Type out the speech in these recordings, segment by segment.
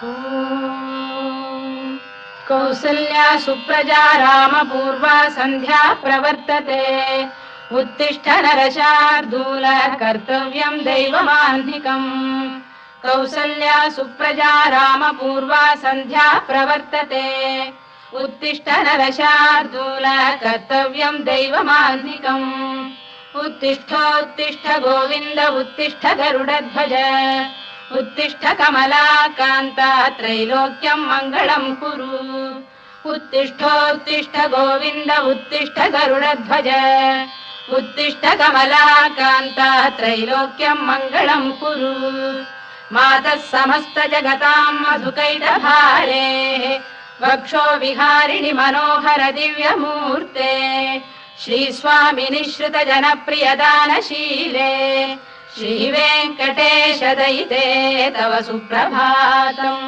ॐ कौसल्या सुप्रजा रामपूर्वा सन्ध्या प्रवर्तते उत्तिष्ठ नरशार्दूल कर्तव्यं दैवमाह्निकम् कौसल्या सुप्रजा रामपूर्वा सन्ध्या प्रवर्तते उत्तिष्ठ नरशार्दूल कर्तव्यं दैवमाह्निकम् उत्तिष्ठोत्तिष्ठ गोविन्द उत्तिष्ठ गरुडध्वज उत्तिष्ठ कमलाकान्ता त्रैलोक्यं मङ्गलं कुरु उत्तिष्ठोत्तिष्ठ गोविन्द उत्तिष्ठ गरुडध्वज उत्तिष्ठ कमलाकान्ता त्रैलोक्यं मङ्गलं कुरु मातः समस्त जगतां मधुकैटभारेः वक्षो विहारिणि मनोहर दिव्यमूर्ते श्रीस्वामि निःश्रित जनप्रियदानशीले श्रीवेङ्कटेश दयिते तव सुप्रभातम्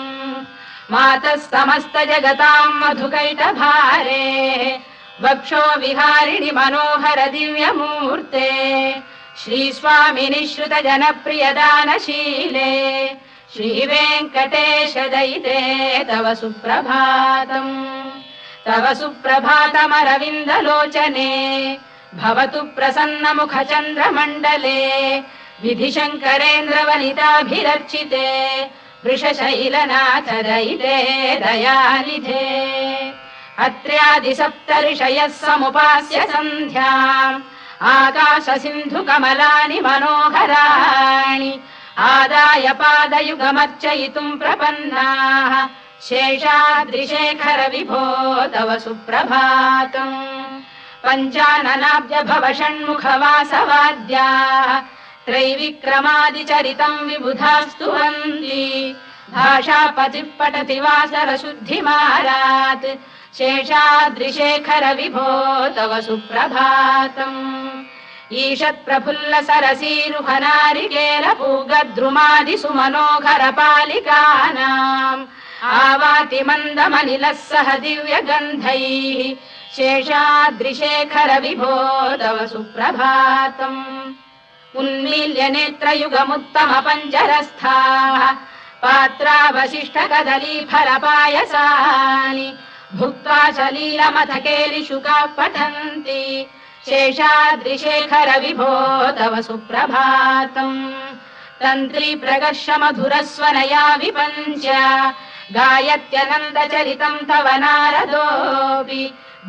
मातः समस्त जगतां मधुकैटभारेः वक्षो विहारिणि मनोहर दिव्यमूर्ते श्रीस्वामि निःश्रित जनप्रियदानशीले श्रीवेङ्कटेश दयिते तव सुप्रभातम् तव सुप्रभातमरविन्दलोचने भवतु प्रसन्नमुखचन्द्रमण्डले विधिशङ्करेन्द्रवनिताभिरर्चिते वृषशैलनाथ दयिते दयानिधे अत्र्यादिसप्तऋषयः समुपास्य सन्ध्याम् आकाशसिन्धुकमलानि मनोहराणि आदाय पादयुगमर्चयितुम् प्रपन्नाः शेषाद्रिशेखर विभो तव सुप्रभातम् पञ्चाननाब्ज भव षण्मुखवासवाद्याः त्रैविक्रमादिचरितम् विबुधास्तुवन्ति भाषापतिः पठति वासरशुद्धिमारात् शेषाद्रिशेखर विभो तव सुप्रभातम् ईषत्प्रफुल्ल सरसीरुहनारिकेलपूगद्रुमादिसुमनोहर पालिकानाम् आवाति मन्दमनिलः सह दिव्यगन्धैः शेषाद्रिशेखर विभो तव सुप्रभातम् उन्मील्य नेत्रयुगमुत्तम पञ्जरस्थाः पात्रावशिष्ट कदलीफलपायसानि भुक्त्वा सलीलमथकेलिशुकाः पठन्ति शेषाद्रिशेखर विभो तव सुप्रभातम् तन्त्री प्रकर्ष मधुरस्वनया विपञ्च गायत्यनन्दचरितम् तव नारदोऽपि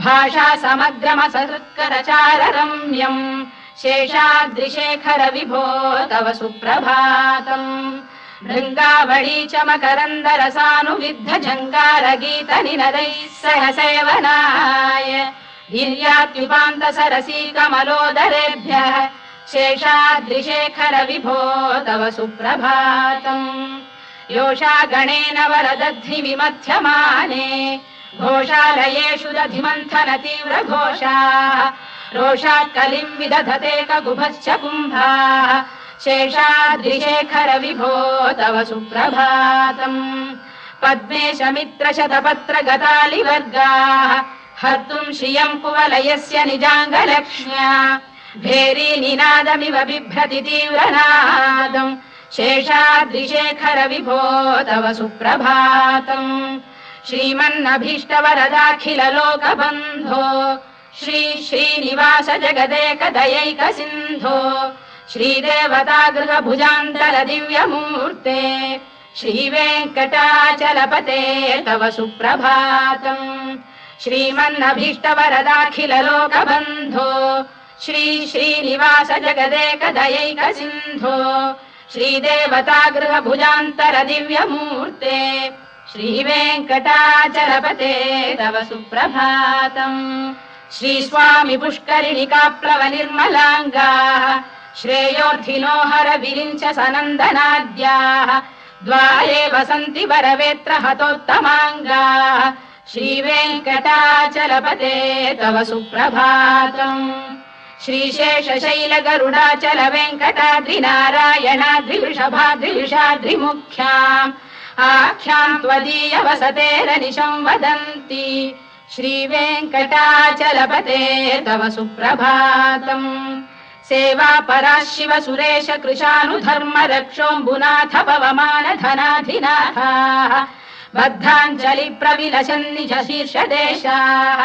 भाषा समग्रमसत्करचार रम्यम् शेषाद्रिशेखर विभो तव सुप्रभातम् भृङ्गावळी च मकरन्दरसानुविद्ध झङ्कारगीत निनदैः सह सेवनाय गिर्यात्युपान्त सरसी कमलोदरेभ्यः शेषाद्रिशेखर विभो तव सुप्रभातम् योषा गणेन वरदध्नि विमथ्यमाने घोषालयेषु दधिमन्थन तीव्र घोषाः रोषात् कलिम् विदधते ककुभश्च कुम्भाः शेषाद्रिशेखर विभो तव सुप्रभातम् पद्मेश मित्र शतपत्र गतालिवर्गाः हर्तुम् श्रियम् कुवलयस्य निजाङ्गलक्ष्म्या भेरी निनादमिव बिभ्रति तीव्रनादम् शेषाद्रिशेखर विभो तव सुप्रभातम् श्रीमन्नभीष्टवरदाखिल लोकबन्धो श्री श्रीनिवास जगदेक दयैक सिन्धो श्रीदेवतागृह भुजान्तल दिव्यमूर्ते श्रीवेङ्कटाचलपते तव सुप्रभातम् श्रीमन्नभीष्टवरदाखिल लोकबन्धो श्री श्रीनिवास जगदेक दयैक सिन्धो श्रीदेवतागृह भुजान्तर दिव्यमूर्ते श्रीवेङ्कटाचलपते तव सुप्रभातम् श्रीस्वामि पुष्करिणिकाप्लव निर्मलाङ्गाः श्रेयोर्थिनो हर विरिञ्च सनन्दनाद्याः द्वारे वसन्ति वरवेत्र हतोत्तमाङ्गाः श्रीवेङ्कटाचलपते तव सुप्रभातम् श्रीशेषशैल गरुडाचल वेङ्कटाद्रिनारायणाद्रिवृषभाद्रिविषाद्रिमुख्याम् आख्याम् त्वदीय वसतेरनिशम् वदन्ति श्रीवेङ्कटाचलपते तव सुप्रभातम् सेवा परा शिव सुरेश कृशानुधर्म रक्षोऽम्बुनाथ पवमान धनाधिनाथाः बद्धाञ्जलि प्रविलसन् निज शीर्षदेशाः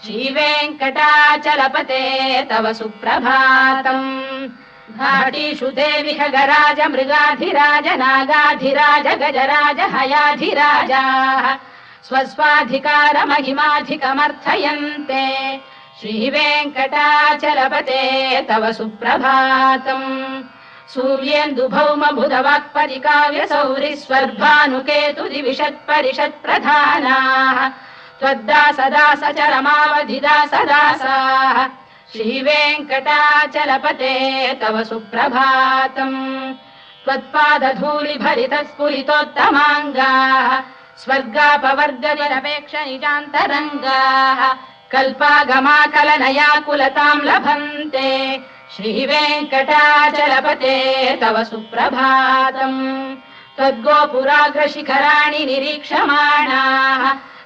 श्रीवेङ्कटाचलपते तव सुप्रभातम् घाटीषु देवि खगराज मृगाधिराज नागाधिराज गजराज हयाधिराजाः स्वस्वाधिकारमहिमाधिकमर्थयन्ते श्रीवेङ्कटाचलपते तव सुप्रभातम् सूर्येन्दुभौम बुधवाक्परिकाव्यसौरि स्वर्भानुकेतुदिविषत्परिषत्प्रधानाः त्वद्दासदासचरमावधिदासदासाः श्रीवेङ्कटाचलपते तव सुप्रभातम् त्वत्पादधूलिभरितस्फुरितोत्तमाङ्गाः स्वर्गापवर्गनिरपेक्ष निजान्तरङ्गाः कल्पागमाकलनयाकुलताम् लभन्ते श्रीवेङ्कटाचलपते तव सुप्रभातम् त्वद्गोपुराग्रशिखराणि निरीक्षमाणाः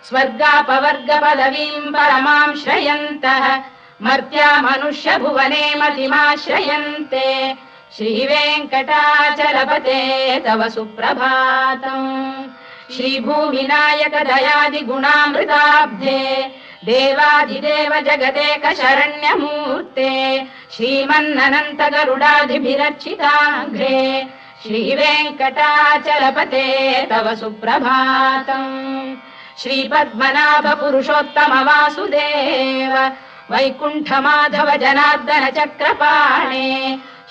स्वर्गापवर्गपदवीम् परमाम् श्रयन्तः मर्त्या मनुष्य भुवने मतिमाश्रयन्ते श्रीवेङ्कटाचलपते तव सुप्रभातम् श्रीभूमिनायक दयादिगुणामृताब्धे देवादिदेव जगदेक शरण्यमूर्ते श्रीमन्ननन्त गरुडादिभिरर्चिताङ्घ्रे श्रीवेङ्कटाचलपते तव सुप्रभातम् श्रीपद्मनाभ पुरुषोत्तम वासुदेव वैकुण्ठ माधव जनार्दन चक्रपाणे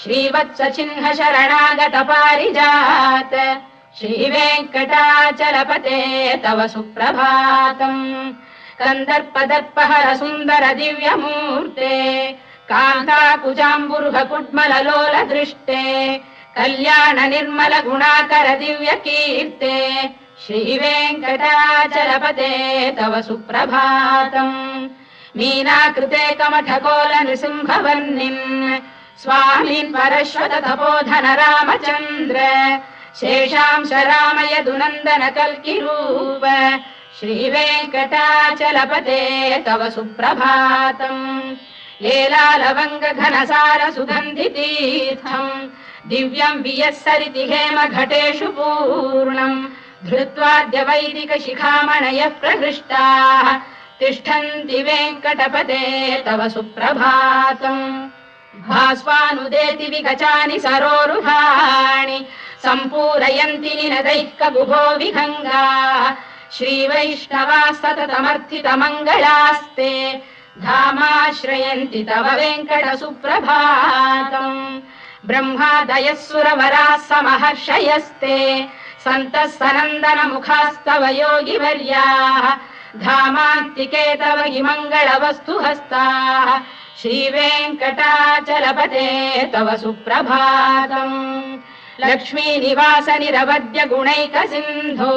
श्रीवत्स चिह्न शरणागत पारिजात श्रीवेङ्कटाचलपते तव सुप्रभातम् कन्दर्पदर्पहर सुन्दर दिव्यमूर्ते कान्ताकुजाम्बुरुह कुड्मललोल दृष्टे कल्याण निर्मल गुणाकर दिव्यकीर्ते श्रीवेङ्कटाचलपते तव सुप्रभातम् मीनाकृते कमठकोल नृसिंहवर्णिन् स्वामीन् परश्वत तपोधन रामचन्द्र शेषांश रामय दुनन्दन कल्किरूप श्रीवेङ्कटाचलपते तव सुप्रभातम् लीलालवङ्ग घनसार सुगन्धितीर्थम् दिव्यम् वियस्सरिति हेम घटेषु पूर्णम् धृत्वाद्य वैदिक शिखामणयः प्रहृष्टाः तिष्ठन्ति वेङ्कटपते तव सुप्रभातम् भास्वानुदेति विगचानि सरोरुहाणि सम्पूरयन्ति निनदैः कबुभो विहङ्गाः श्रीवैष्णवाः सततमर्थितमङ्गलास्ते धामाश्रयन्ति तव वेङ्कट सुप्रभातम् ब्रह्मादयः सुरवराः समहर्षयस्ते सन्तः सनन्दन मुखास्तव योगिवर्याः धामान्तिके तव हि मङ्गलवस्तु हस्ताः श्रीवेङ्कटाचलपते तव सुप्रभातम् लक्ष्मीनिवास निरवद्य गुणैक सिन्धो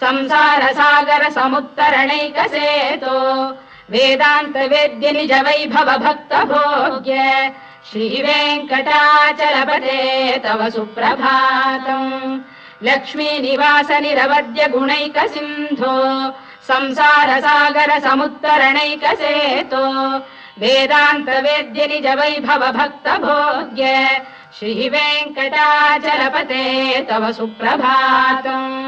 संसार सागर समुत्तरणैकसेतो वेदान्त वेद्य निज वैभव भक्त भोग्य श्रीवेङ्कटाचलपते तव सुप्रभातम् लक्ष्मीनिवास निरवद्य गुणैक सिन्धो संसार सागर समुत्तरणैकसेतो वेदान्त वेद्य निज वैभव भक्त भोग्य श्रीवेङ्कटाचलपते तव सुप्रभातम्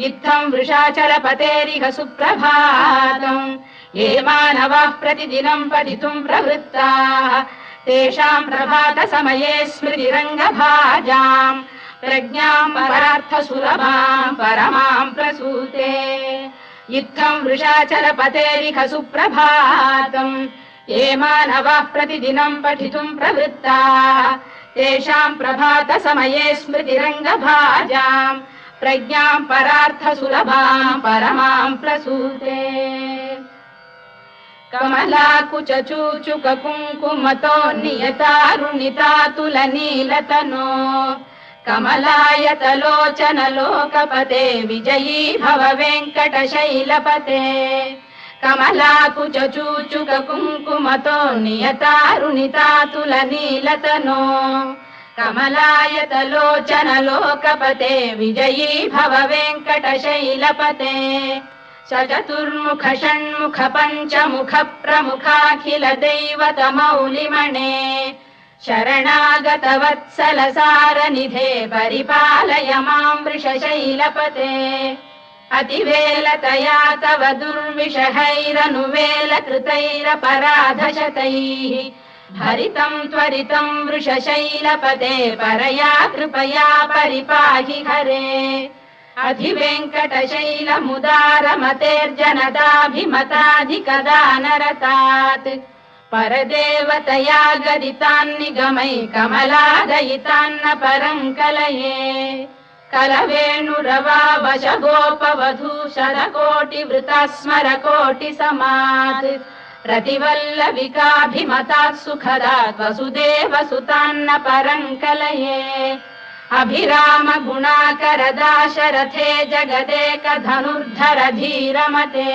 इत्थम् वृषाचलपतेरिह सुप्रभातम् ये मानवाः प्रतिदिनम् पठितुम् प्रवृत्ताः तेषाम् प्रभात समये स्मृतिरङ्गभाजाम् प्रज्ञाम् परार्थ सुलभाम् परमाम् प्रसूते इत्थम् वृषाचलपतेरिह सुप्रभातम् ये मानवाः प्रतिदिनम् पठितुम् प्रवृत्ताः तेषाम् प्रभात समये स्मृतिरङ्गभाजाम् प्रज्ञाम् परार्थ सुलभाम् परमाम् प्रसूते कमलाकुच चूचुक कुङ्कुमतो नियतारुणितातुल नीलतनो कमलायतलोचन लोकपते विजयी भव वेङ्कटशैलपते कमलाकुच चूचुक कुङ्कुमतो नियतारुणितातुल नीलतनो कमलायतलोचन लोकपते विजयी भव वेङ्कटशैलपते चतुर्मुख षण्मुख पञ्चमुख प्रमुखाखिल दैवत मौलिमणे शरणागतवत्सलसारनिधे परिपालय मां वृषशैलपते अतिवेलतया तव दुर्विषहैरनुवेलकृतैरपराधशतैः भरितं त्वरितं वृषशैलपते परया कृपया परिपाहि हरे अधिवेङ्कटशैलमुदारमतेर्जनदाभिमताधिकदानरतात् परदेवतया गदितान्निगमै कमलादयितान्न परं कलये कलवेणुरवावशगोपवधू शतकोटिवृता स्मरकोटिसमात् रतिवल्लविकाभिमतात् सुखदात् वसुदेवसुतान्न परं कलये अभिराम गुणाकरदाशरथे जगदेकधनुर्धर धीरमते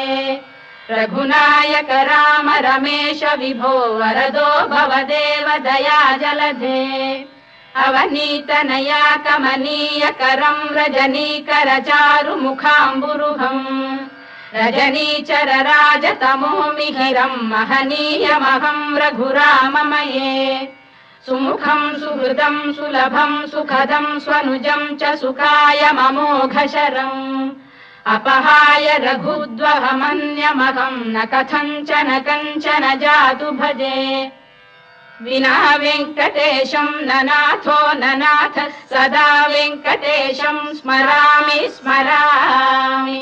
रघुनायक राम रमेश विभो वरदो भवदेव दया जलधे अवनीतनया कमनीय करं रजनीकर चारुमुखाम्बुरुहम् रजनीचर राजतमो मिहिरं महनीयमहं रघुराममये सुमुखं सुहृदं सुलभं सुखदं स्वनुजं च सुखाय ममोघशरम् अपहाय रघुद्वहमन्यमहं न कथञ्चन कञ्चन जातु भजे विना वेङ्कटेशं ननाथो ननाथ सदा वेङ्कटेशं स्मरामि स्मरामि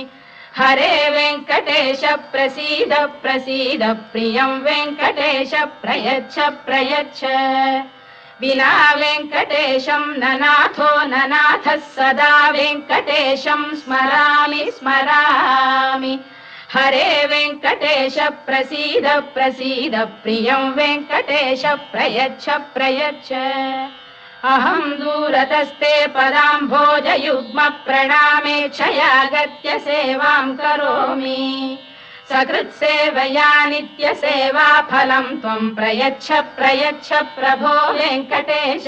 हरे वेङ्कटेश प्रसीद प्रसीद प्रियं वेङ्कटेश प्रयच्छ प्रयच्छ विना वेङ्कटेशं ननाथो ननाथः सदा वेङ्कटेशं स्मरामि स्मरामि हरे वेङ्कटेश प्रसीद प्रसीद प्रियं वेङ्कटेश प्रयच्छ प्रयच्छ अहं दूरतस्ते पदाम्भोजयुग्म प्रणामेच्छयागत्य सेवां करोमि सकृत्सेवया नित्यसेवा फलं त्वं प्रयच्छ प्रयच्छ प्रभो वेङ्कटेश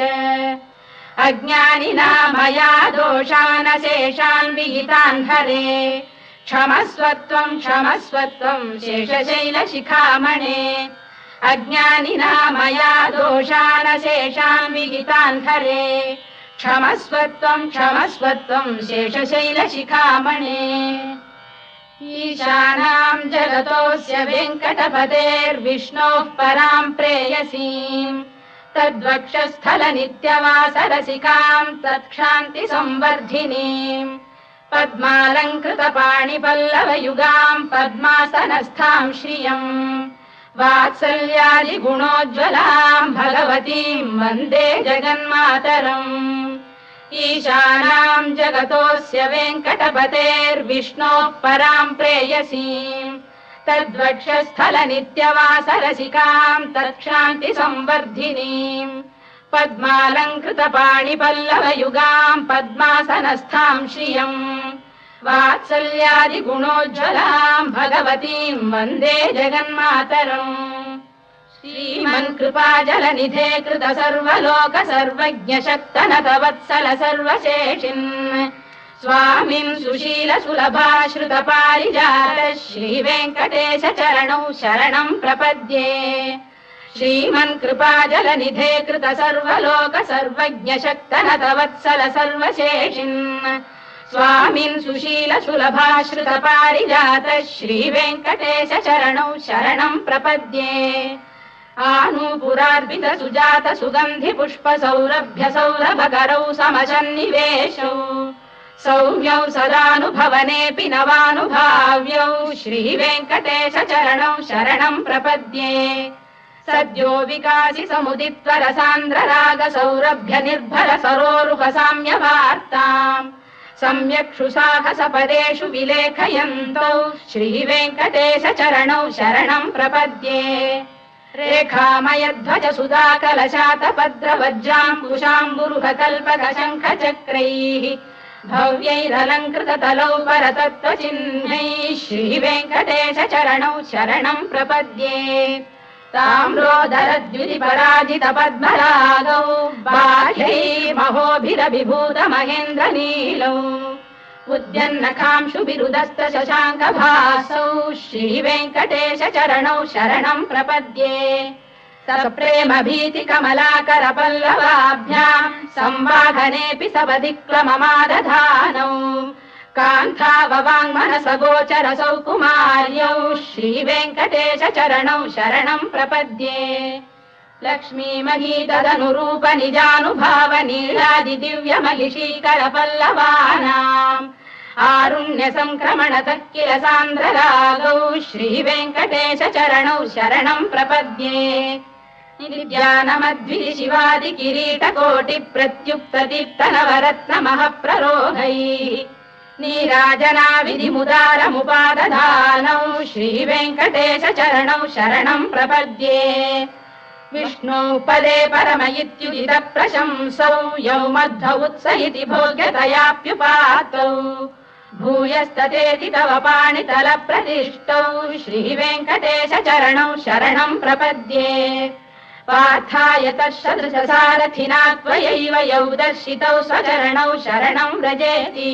अज्ञानिना मया दोषानशेषान् विहितान् हरे क्षमस्वत्वं शेषशैलशिखामणे अज्ञानिना मया दोषानशेषान् विहितान् हरे क्षमस्वत्वं शेषशैलशिखामणे ईशानां जगतोऽस्य वेङ्कटपतेर्विष्णोः परां प्रेयसीम् तद्वक्षस्थलनित्यवासरसिकां तत्क्षान्तिसंवर्धिनीम् पद्मालङ्कृतपाणिपल्लवयुगां पद्मासनस्थां श्रियम् वात्सल्यादिगुणोज्ज्वलां भगवतीं वन्दे जगन्मातरम् ईशानां जगतोऽस्य वेङ्कटपतेर्विष्णोः परां प्रेयसीम् तद्वक्षस्थलनित्यवासरसिकां तत्क्षान्तिसंवर्धिनीम् पद्मालङ्कृतपाणिपल्लवयुगां पद्मासनस्थां श्रियम् वात्सल्यादिगुणोज्ज्वलां भगवतीं वन्दे जगन्मातरम् श्रीमन्कृपाजलनिधे कृत सर्वलोक सर्वज्ञ शक्तनत वत्सल सर्वशेषिन् स्वामिन् सुशील सुलभाश्रित पारिजात श्रीवेङ्कटेश चरणौ शरणं प्रपद्ये श्रीमन्कृपाजलनिधे कृत सर्वलोक सर्वज्ञ शक्तनत वत्सल सर्वशेषिन् स्वामिन् सुशील सुलभाश्रित पारिजात श्रीवेङ्कटेश चरणौ शरणं प्रपद्ये आनूपुरार्पित सुजात सुगन्धि पुष्प सौरभ्य सौरभकरौ समसन्निवेशौ सौम्यौ सदानुभवनेऽपि नवानुभाव्यौ श्रीवेङ्कटेश चरणौ शरणं प्रपद्ये सद्यो विकासि समुदित्व रसान्द्र राग सौरभ्य निर्भर सरोरुह साम्यवार्ताम् सम्यक्षु साहस पदेषु विलेखयन्तौ श्रीवेङ्कटेश चरणौ शरणं प्रपद्ये रेखामयध्वज सुधाकलशातपद्रवज्राङ्कुशाम्बुरुह कल्पक शङ्ख चक्रैः भव्यैरलङ्कृततलौ परतत्त्वचिह्नैः श्रीवेङ्कटेश चरणौ शरणं प्रपद्ये ताम्रोदरद्युतिपराजित पद्मरागौ बाह्यैर्महोभिरभिभूत महेन्द्रनीलौ उद्यन्नखांशुभिरुदस्त शशाङ्कभासौ श्रीवेङ्कटेश चरणौ शरणं प्रपद्ये सप्रेम भीति कमलाकर पल्लवाभ्याम् संवाहनेऽपि सवधिक्लममादधानौ कान्थाववाङ्मनस गोचर सौकुमार्यौ श्रीवेङ्कटेश चरणौ शरणम् प्रपद्ये लक्ष्मी मही तदनुरूप निजानुभाव नीलादि दिव्य महिषीकर पल्लवानाम् आरुण्य संक्रमणतः किल सान्द्ररागौ श्रीवेङ्कटेश चरणौ शरणम् प्रपद्ये नित्यानमद्विधि शिवादि किरीटकोटि प्रत्युक्त दीप्त नवरत्न महप्ररोहैः नीराजना विधिमुदारमुपादधानौ श्रीवेङ्कटेश चरणौ शरणम् प्रपद्ये विष्णु पदे परम इत्युदित प्रशंसौ यौ मध्व उत्स इति भोग्यतयाप्युपातौ भूयस्ततेति तव पाणितल प्रतिष्ठौ श्रीवेङ्कटेश चरणौ शरणम् प्रपद्ये पार्थाय तत्सदृश सारथिना त्वयैव यौ दर्शितौ स्वचरणौ शरणम् व्रजेति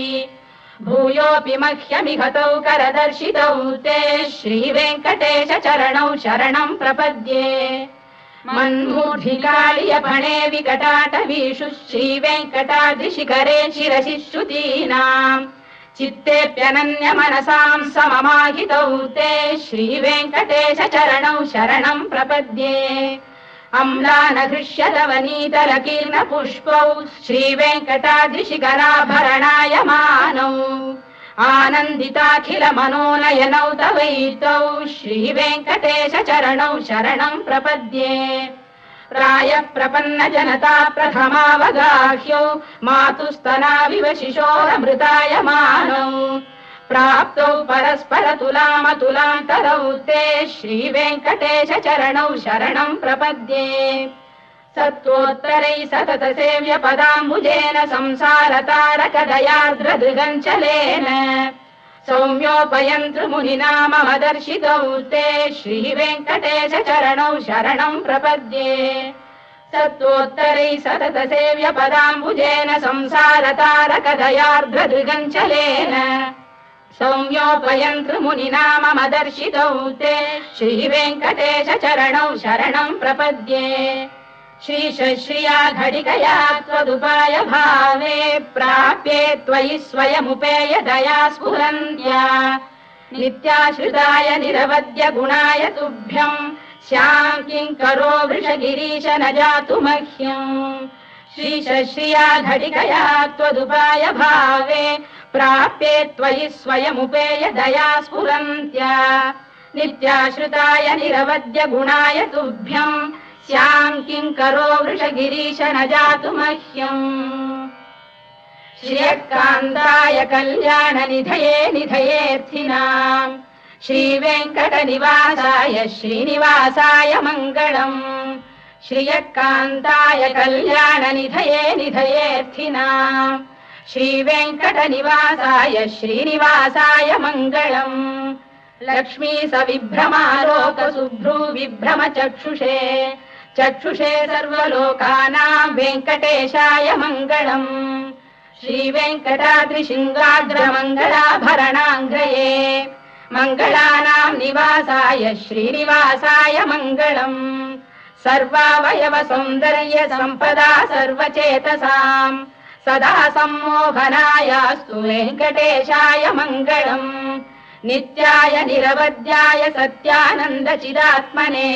भूयोऽपि मह्यमिहतौ करदर्शितौ ते श्रीवेङ्कटेश चरणौ शरणम् प्रपद्ये मन्मूढिकालियपणे विकटाटवीषु श्रीवेङ्कटाद्रिशिखरे शिरसि श्रुतीनाम् चित्तेऽप्यनन्य मनसाम् सममाहितौ ते श्रीवेङ्कटेश चरणौ शरणम् प्रपद्ये अम्लानघृष्यलवनीतलकीर्ण पुष्पौ श्रीवेङ्कटाद्रिशिखराभरणायमानौ आनन्दिताखिल मनोनयनौ तवैतौ श्रीवेङ्कटेश चरणौ शरणम् प्रपद्ये प्रायः प्रपन्न जनता प्रथमावगाह्यौ मातुस्तनाविव शिशोरमृतायमानौ प्राप्तौ परस्पर तुलामतुलान्तरौ ते श्रीवेङ्कटेश चरणौ शरणम् प्रपद्ये सत्त्वोत्तरै सतत सेव्य पदाम्बुजेन संसारतारकदयार्द्रदृगञ्चलेन सौम्योपयन्तृमुनिना मम दर्शितौ ते श्रीवेङ्कटेश चरणौ शरणम् प्रपद्ये सत्त्वोत्तरै सतत सेव्य पदाम्बुजेन संसारतारकदयार्द्रदृगञ्चलेन सौम्योपयन्तृमुनिना मम दर्शितौ ते श्रीवेङ्कटेश चरणौ शरणम् प्रपद्ये श्रीशश्रिया घटिकया त्वदुपाय भावे प्राप्ये त्वयि स्वयमुपेय दया स्फुरन्त्या नित्याश्रिताय निरवद्य गुणाय तुभ्यम् स्याम् किङ्करो वृषगिरीश न जातु मह्यम् श्रीशश्रिया घटिकया त्वदुपाय भावे प्राप्ये त्वयि स्वयमुपेय दया स्फुरन्त्या नित्याश्रिताय निरवद्य गुणाय तुभ्यम् स्याम् किङ्करो वृषगिरीश न जातु मह्यम् श्रियकान्ताय कल्याण निधये निधयेऽर्थिनाम् श्रीवेङ्कटनिवासाय श्रीनिवासाय मङ्गलम् श्रियकान्ताय कल्याण निधये निधयेऽर्थिनाम् श्रीवेङ्कटनिवासाय श्रीनिवासाय मङ्गलम् लक्ष्मी सविभ्रमालोक सुभ्रू विभ्रम चक्षुषे चक्षुषे सर्वलोकानाम् वेङ्कटेशाय मङ्गलम् श्रीवेङ्कटाद्रिशृङ्गाग्रमङ्गलाभरणाङ्ग्रये मङ्गलानाम् निवासाय श्रीनिवासाय मङ्गलम् सर्वावयव सौन्दर्य सम्पदा सर्वचेतसाम् सदा सम्मोहनायास्तु वेङ्कटेशाय मङ्गलम् नित्याय निरवध्याय सत्यानन्द चिदात्मने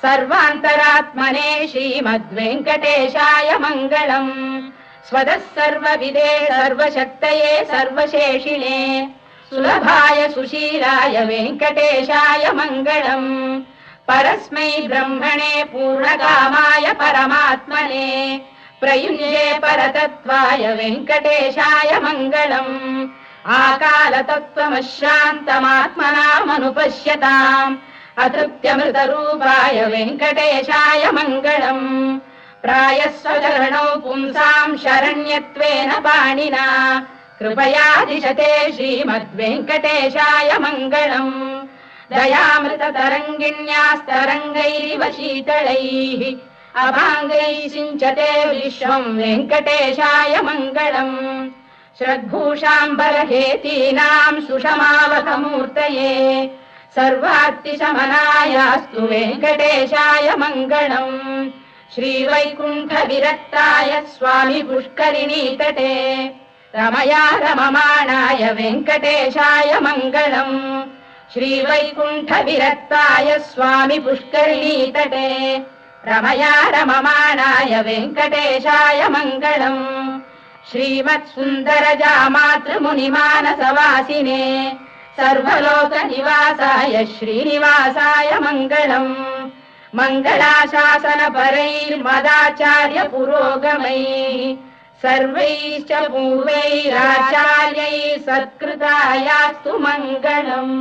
सर्वान्तरात्मने श्रीमद्वेङ्कटेशाय मङ्गलम् स्वतः सर्वविदे सर्वशक्तये सर्वशेषिणे सुलभाय सुशीलाय वेङ्कटेशाय मङ्गलम् परस्मै ब्रह्मणे पूर्णकामाय परमात्मने प्रयुञ्जे परतत्त्वाय वेङ्कटेशाय मङ्गलम् आकालतत्त्वमशान्तमात्मनामनुपश्यताम् अतृप्त्यमृतरूपाय वेङ्कटेशाय मङ्गलम् प्रायः स्वचरणौ पुंसाम् शरण्यत्वेन पाणिना कृपया दिशते श्रीमद्वेङ्कटेशाय मङ्गलम् दयामृततरङ्गिण्यास्तरङ्गैरिव शीतलैः अभाङ्गैः सिञ्चते विश्वम् वेङ्कटेशाय मङ्गलम् श्रद्भूषाम्बरहेतीनाम् सुषमावकमूर्तये सर्वार्तिशमनायास्तु वेङ्कटेशाय मङ्गलम् श्रीवैकुण्ठविरक्ताय स्वामी पुष्करिणीतटे रमया रममाणाय वेङ्कटेशाय मङ्गलम् श्रीवैकुण्ठविरक्ताय स्वामी पुष्करिणीतटे रमया रममाणाय वेङ्कटेशाय मङ्गलम् श्रीमत्सुन्दरजामातृमुनिमानसवासिने सर्वलोकनिवासाय श्रीनिवासाय मङ्गलम् मङ्गलाशासनपरैर्मदाचार्य पुरोगमैः सर्वैश्च पूर्वैराचार्यैः सत्कृतायास्तु मङ्गलम्।